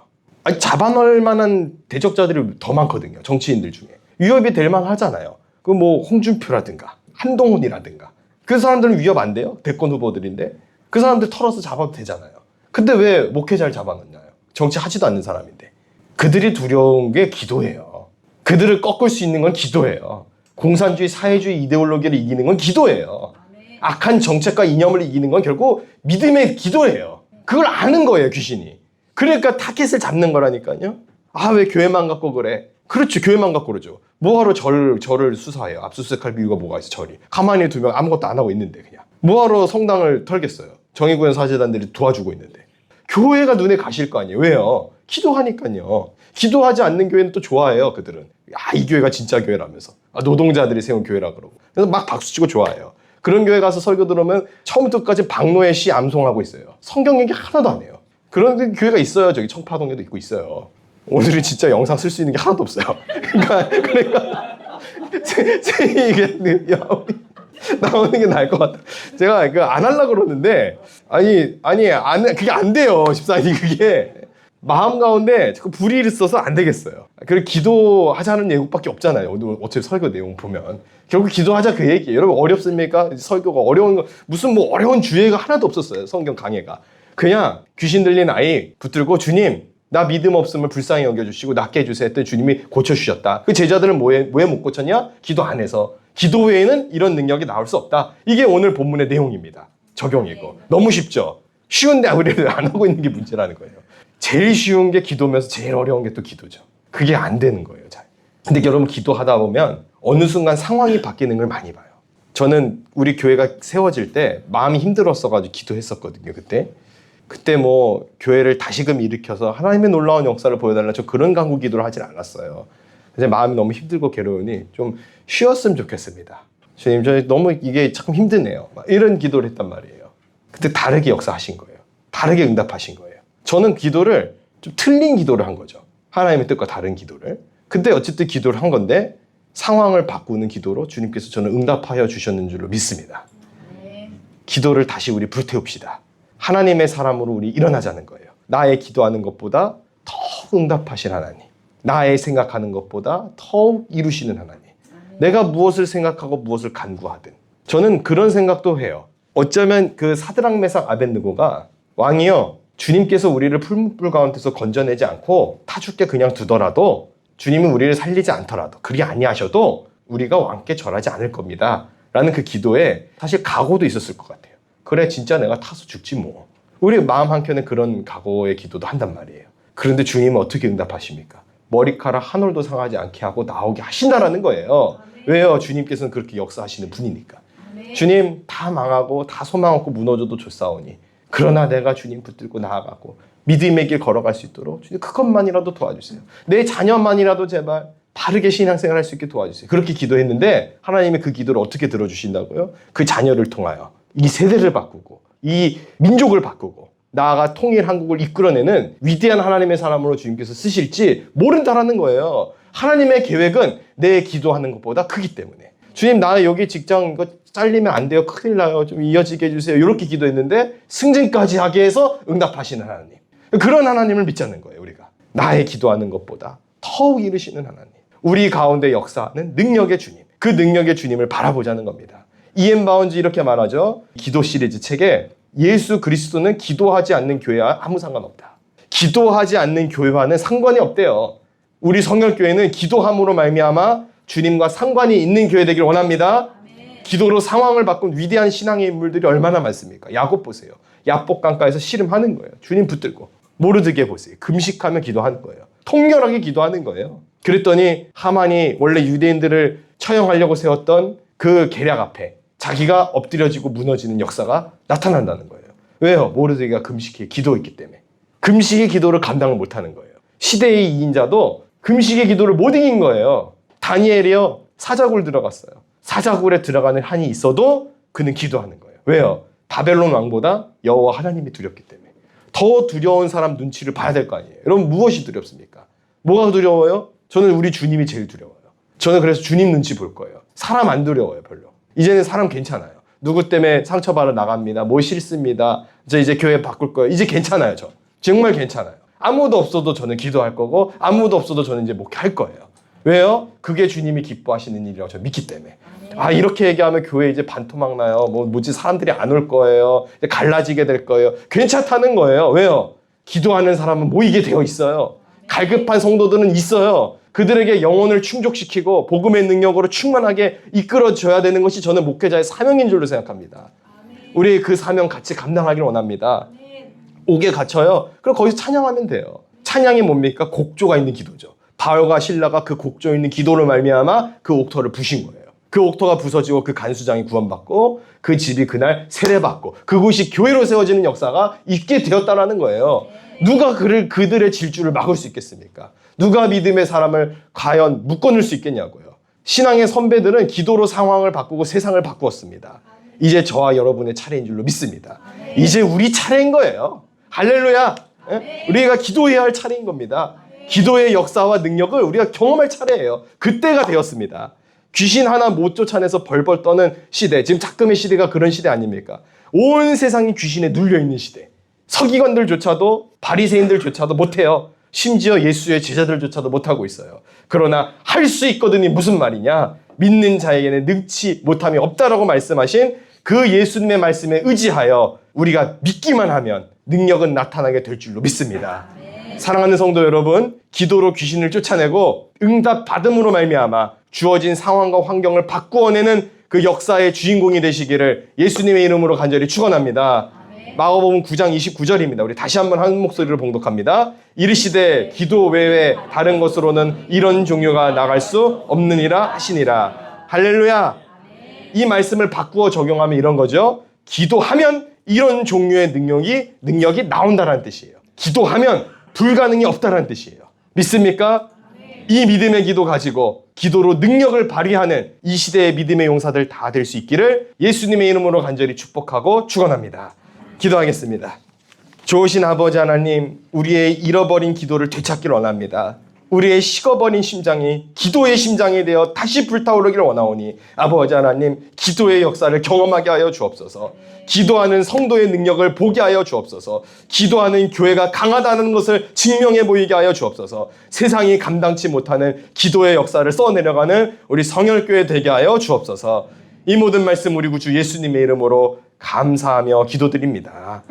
잡아넣을 만한 대적자들이 더 많거든요. 정치인들 중에. 위협이 될 만하잖아요. 그 뭐 홍준표라든가 한동훈이라든가 그 사람들은 위협 안 돼요? 대권 후보들인데 그 사람들 털어서 잡아도 되잖아요. 근데 왜 목회자를 잡아놓냐요? 정치하지도 않는 사람인데. 그들이 두려운 게 기도예요. 그들을 꺾을 수 있는 건 기도예요. 공산주의, 사회주의 이데올로기를 이기는 건 기도예요. 악한 정책과 이념을 이기는 건 결국 믿음의 기도예요. 그걸 아는 거예요, 귀신이. 그러니까 타겟을 잡는 거라니까요. 왜 교회만 갖고 그래? 그렇죠, 교회만 갖고 그러죠. 뭐하러 저를 수사해요? 압수수색할 이유가 뭐가 있어, 절이. 가만히 두면 아무것도 안 하고 있는데 그냥. 뭐하러 성당을 털겠어요? 정의구현 사제단들이 도와주고 있는데. 교회가 눈에 가실 거 아니에요. 왜요? 기도하니까요. 기도하지 않는 교회는 또 좋아해요, 그들은. 이 교회가 진짜 교회라면서. 노동자들이 세운 교회라 그러고. 그래서 막 박수치고 좋아해요. 그런 교회 가서 설교 들으면 처음부터 끝까지 박노해 시 암송하고 있어요. 성경 얘기 하나도 안 해요. 그런 교회가 있어요. 저기 청파동에도 있고 있어요. 오늘은 진짜 영상 쓸 수 있는 게 하나도 없어요. 그러니까 이게 나오는 게 나을 것 같아. 제가 안 하려고 그러는데 그게 안 돼요. 14일이 그게 마음 가운데 자꾸 불이 있어서 안 되겠어요. 그리고 기도하자는 예고밖에 없잖아요. 오늘 어차피 설교 내용 보면 결국 기도하자 그 얘기예요. 여러분 어렵습니까? 설교가 어려운 거 무슨 뭐 어려운 주제가 하나도 없었어요. 성경 강해가. 그냥 귀신 들린 아이 붙들고 주님 나 믿음 없음을 불쌍히 여겨주시고 낫게 해주세요 했더니 주님이 고쳐주셨다. 그 제자들은 왜 못 고쳤냐? 기도 안 해서. 기도 외에는 이런 능력이 나올 수 없다. 이게 오늘 본문의 내용입니다. 적용이고. 너무 쉽죠? 쉬운데 우리를 안 하고 있는 게 문제라는 거예요. 제일 쉬운 게 기도면서 제일 어려운 게 또 기도죠. 그게 안 되는 거예요. 잘. 근데 여러분 기도하다 보면 어느 순간 상황이 바뀌는 걸 많이 봐요. 저는 우리 교회가 세워질 때 마음이 힘들었어가지고 기도했었거든요. 그때 뭐 교회를 다시금 일으켜서 하나님의 놀라운 역사를 보여달라, 저 그런 간구 기도를 하진 않았어요. 이제 마음이 너무 힘들고 괴로우니 좀 쉬었으면 좋겠습니다. 주님, 저 너무 이게 참 힘드네요. 막 이런 기도를 했단 말이에요. 그때 다르게 역사하신 거예요. 다르게 응답하신 거예요. 저는 기도를 좀 틀린 기도를 한 거죠. 하나님의 뜻과 다른 기도를. 근데 어쨌든 기도를 한 건데 상황을 바꾸는 기도로 주님께서 저는 응답하여 주셨는 줄로 믿습니다. 기도를 다시 우리 불태웁시다. 하나님의 사람으로 우리 일어나자는 거예요. 나의 기도하는 것보다 더욱 응답하신 하나님, 나의 생각하는 것보다 더욱 이루시는 하나님, 내가 무엇을 생각하고 무엇을 간구하든. 저는 그런 생각도 해요. 어쩌면 그 사드락 메삭 아벳느고가 왕이요, 주님께서 우리를 풀무불 가운데서 건져내지 않고 타죽게 그냥 두더라도, 주님이 우리를 살리지 않더라도, 그리 아니하셔도 우리가 왕께 절하지 않을 겁니다 라는 그 기도에 사실 각오도 있었을 것 같아요. 그래, 진짜 내가 타서 죽지 뭐. 우리 마음 한켠에 그런 각오의 기도도 한단 말이에요. 그런데 주님은 어떻게 응답하십니까? 머리카락 한 올도 상하지 않게 하고 나오게 하신다라는 거예요. 왜요? 주님께서는 그렇게 역사하시는 분이니까. 주님, 다 망하고 다 소망 없고 무너져도 좋사오니 그러나 내가 주님 붙들고 나아가고 믿음의 길 걸어갈 수 있도록 주님 그것만이라도 도와주세요. 내 자녀만이라도 제발 바르게 신앙생활 할 수 있게 도와주세요. 그렇게 기도했는데 하나님이 그 기도를 어떻게 들어주신다고요? 그 자녀를 통하여 이 세대를 바꾸고 이 민족을 바꾸고 나아가 통일 한국을 이끌어내는 위대한 하나님의 사람으로 주님께서 쓰실지 모른다라는 거예요. 하나님의 계획은 내 기도하는 것보다 크기 때문에. 주님, 나 여기 직장 이거 잘리면 안 돼요. 큰일 나요. 좀 이어지게 해주세요. 이렇게 기도했는데 승진까지 하게 해서 응답하시는 하나님. 그런 하나님을 믿자는 거예요, 우리가. 나의 기도하는 것보다 더욱 이루시는 하나님. 우리 가운데 역사하는 능력의 주님. 그 능력의 주님을 바라보자는 겁니다. 이엠 바운즈 이렇게 말하죠. 기도 시리즈 책에 예수 그리스도는 기도하지 않는 교회와 아무 상관없다. 기도하지 않는 교회와는 상관이 없대요. 우리 성결교회는 기도함으로 말미암아 주님과 상관이 있는 교회 되길 원합니다. 기도로 상황을 바꾼 위대한 신앙의 인물들이 얼마나 많습니까? 야곱 보세요. 야복 강가에서 씨름하는 거예요. 주님 붙들고. 모르드게 보세요. 금식하며 기도하는 거예요. 통렬하게 기도하는 거예요. 그랬더니 하만이 원래 유대인들을 처형하려고 세웠던 그 계략 앞에 자기가 엎드려지고 무너지는 역사가 나타난다는 거예요. 왜요? 모르드게가 금식에 기도했기 때문에. 금식의 기도를 감당을 못하는 거예요. 시대의 2인자도 금식의 기도를 못 이긴 거예요. 다니엘이요, 사자굴 들어갔어요. 사자굴에 들어가는 한이 있어도 그는 기도하는 거예요. 왜요? 바벨론 왕보다 여호와 하나님이 두렵기 때문에. 더 두려운 사람 눈치를 봐야 될 거 아니에요. 여러분, 무엇이 두렵습니까? 뭐가 두려워요? 저는 우리 주님이 제일 두려워요. 저는 그래서 주님 눈치 볼 거예요. 사람 안 두려워요, 별로. 이제는 사람 괜찮아요. 누구 때문에 상처받아 나갑니다. 뭐 싫습니다. 이제 교회 바꿀 거예요. 이제 괜찮아요, 저. 정말 괜찮아요. 아무도 없어도 저는 기도할 거고 아무도 없어도 저는 이제 목회할 거예요. 왜요? 그게 주님이 기뻐하시는 일이라고 저는 믿기 때문에. 아, 이렇게 얘기하면 교회 이제 반토막 나요. 뭐지, 사람들이 안 올 거예요. 이제 갈라지게 될 거예요. 괜찮다는 거예요. 왜요? 기도하는 사람은 모이게 되어 있어요. 갈급한 성도들은 있어요. 그들에게 영혼을 충족시키고 복음의 능력으로 충만하게 이끌어줘야 되는 것이 저는 목회자의 사명인 줄로 생각합니다. 우리 그 사명 같이 감당하기를 원합니다. 옥에 갇혀요. 그럼 거기서 찬양하면 돼요. 찬양이 뭡니까? 곡조가 있는 기도죠. 바울과 실라가 그 곡조 있는 기도를 말미암아 그 옥터를 부신 거예요. 그 옥터가 부서지고 그 간수장이 구원받고 그 집이 그날 세례받고 그곳이 교회로 세워지는 역사가 있게 되었다라는 거예요. 누가 그들의 질주를 막을 수 있겠습니까? 누가 믿음의 사람을 과연 묶어놓을 수 있겠냐고요. 신앙의 선배들은 기도로 상황을 바꾸고 세상을 바꾸었습니다. 이제 저와 여러분의 차례인 줄로 믿습니다. 이제 우리 차례인 거예요. 할렐루야. 우리가 기도해야 할 차례인 겁니다. 기도의 역사와 능력을 우리가 경험할 차례예요. 그때가 되었습니다. 귀신 하나 못 쫓아내서 벌벌 떠는 시대. 지금 작금의 시대가 그런 시대 아닙니까? 온 세상이 귀신에 눌려있는 시대. 서기관들조차도 바리새인들조차도 못해요. 심지어 예수의 제자들조차도 못하고 있어요. 그러나 할 수 있거든이 무슨 말이냐? 믿는 자에게는 능치 못함이 없다라고 말씀하신 그 예수님의 말씀에 의지하여 우리가 믿기만 하면 능력은 나타나게 될 줄로 믿습니다. 사랑하는 성도 여러분, 기도로 귀신을 쫓아내고 응답 받음으로 말미암아 주어진 상황과 환경을 바꾸어내는 그 역사의 주인공이 되시기를 예수님의 이름으로 간절히 축원합니다. 마가복음 9장 29절입니다. 우리 다시 한번 한 목소리로 봉독합니다. 이르시되 기도 외에 다른 것으로는 이런 종류가 나갈 수 없느니라 하시니라. 할렐루야. 이 말씀을 바꾸어 적용하면 이런 거죠. 기도하면 이런 종류의 능력이 나온다는 뜻이에요. 기도하면 불가능이 없다는 뜻이에요. 믿습니까? 이 믿음의 기도 가지고 기도로 능력을 발휘하는 이 시대의 믿음의 용사들 다 될 수 있기를 예수님의 이름으로 간절히 축복하고 축원합니다. 기도하겠습니다. 좋으신 아버지 하나님, 우리의 잃어버린 기도를 되찾기를 원합니다. 우리의 식어버린 심장이 기도의 심장이 되어 다시 불타오르기를 원하오니 아버지 하나님, 기도의 역사를 경험하게 하여 주옵소서. 기도하는 성도의 능력을 보게 하여 주옵소서. 기도하는 교회가 강하다는 것을 증명해 보이게 하여 주옵소서. 세상이 감당치 못하는 기도의 역사를 써내려가는 우리 성혈교회 되게 하여 주옵소서. 이 모든 말씀 우리 구주 예수님의 이름으로 감사하며 기도드립니다.